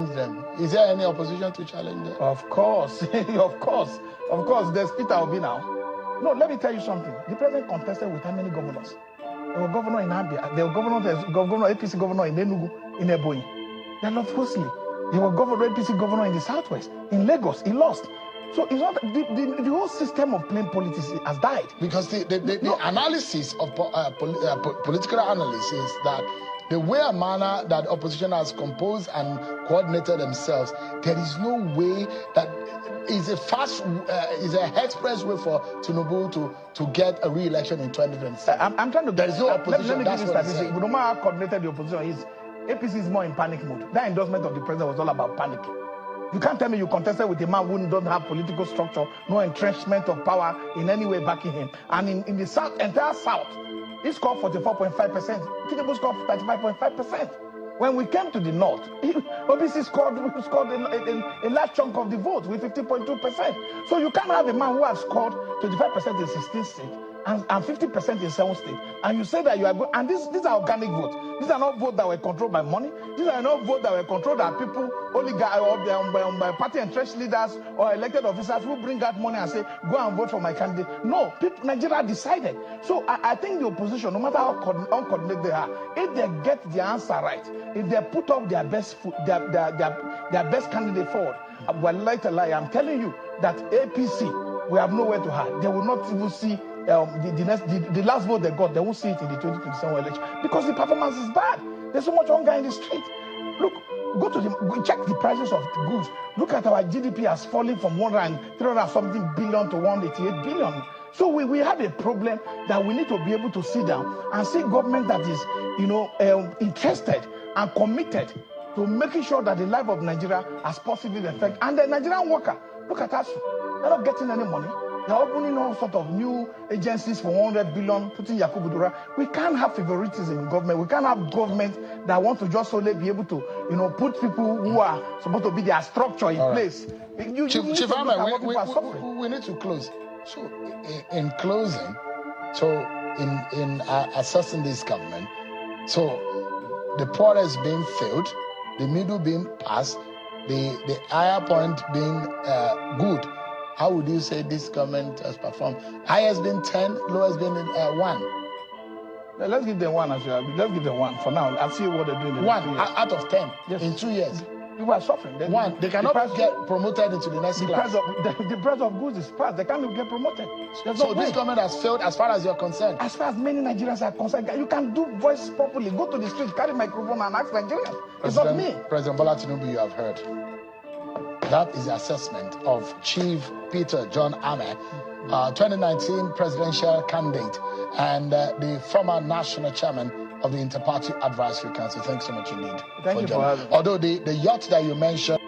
challenge them? Is there any opposition to challenge them? Of course, of course. There's Peter Obi now. No, let me tell you something. The president contested with how many governors? There were governor in Abia. There were governor, APC governor in Enugu, in Ebonyi. They're not costly. There were APC governor in the southwest, in Lagos. He lost. So it's not the whole system of plain politics has died. Because the analysis of political analysis is that the way and manner that opposition has composed and coordinated themselves, there is no way that is a express way for Tinubu to get a re-election in 2027. I'm trying to. There is no opposition. Let me give you statistics. No matter how coordinated the opposition is, APC is more in panic mode. That endorsement of the president was all about panicking. You can't tell me you contested with a man who doesn't have political structure, no entrenchment of power in any way backing him. And in the south, entire south, he scored 44.5%. Tinubu scored 35.5%. When we came to the north, OBC scored a large chunk of the vote with 50.2%. So you can't have a man who has scored 25% in 16 states and 50% in 7 states. And you say that you are good. And these are organic votes. These are not votes that were controlled by money. These are not votes that were controlled by people, only by party entrenched leaders or elected officers who bring out money and say, go and vote for my candidate. No, Nigeria decided. So I think the opposition, no matter how uncoordinated they are, if they get the answer right, if they put up their best their best candidate forward, I'm telling you that APC will have nowhere to hide. They will not even see the last vote they got, they won't see it in the 2027 election because the performance is bad. There's so much hunger in the street. Look, check the prices of goods. Look at our GDP has fallen from 300 something billion to 188 billion. So we have a problem that we need to be able to sit down and see government that is, interested and committed to making sure that the life of Nigeria has positive effect. And the Nigerian worker, look at us, they're not getting any money. They're opening all sorts of new agencies for 100 billion, putting Yakubu Dura. We can't have favoritism in government. We can't have government that want to just solely be able to, put people who are supposed to be their structure in place. Chief Ameh, we need to close. So, in closing, in assessing this government, so the poorest being failed, the middle being passed, the higher point being good. How would you say this government has performed? Highest been 10, lowest been 1. Let's give them 1 as well. Let's give them 1 for now. I'll see what they're doing. 1 out of 10 in 2 years. People are suffering. They cannot get promoted into the next class. The price of goods is passed. They can't even get promoted. So this government has failed as far as you're concerned? As far as many Nigerians are concerned. You can do voice properly. Go to the street, carry microphone and ask Nigerians. It's not me. President Bola Tinubu, you have heard. That is the assessment of Chief Peter John Ameh, 2019 presidential candidate and the former national chairman of the Inter-Party Advisory Council. Thanks so much indeed. Thank you for having me. Although the yacht that you mentioned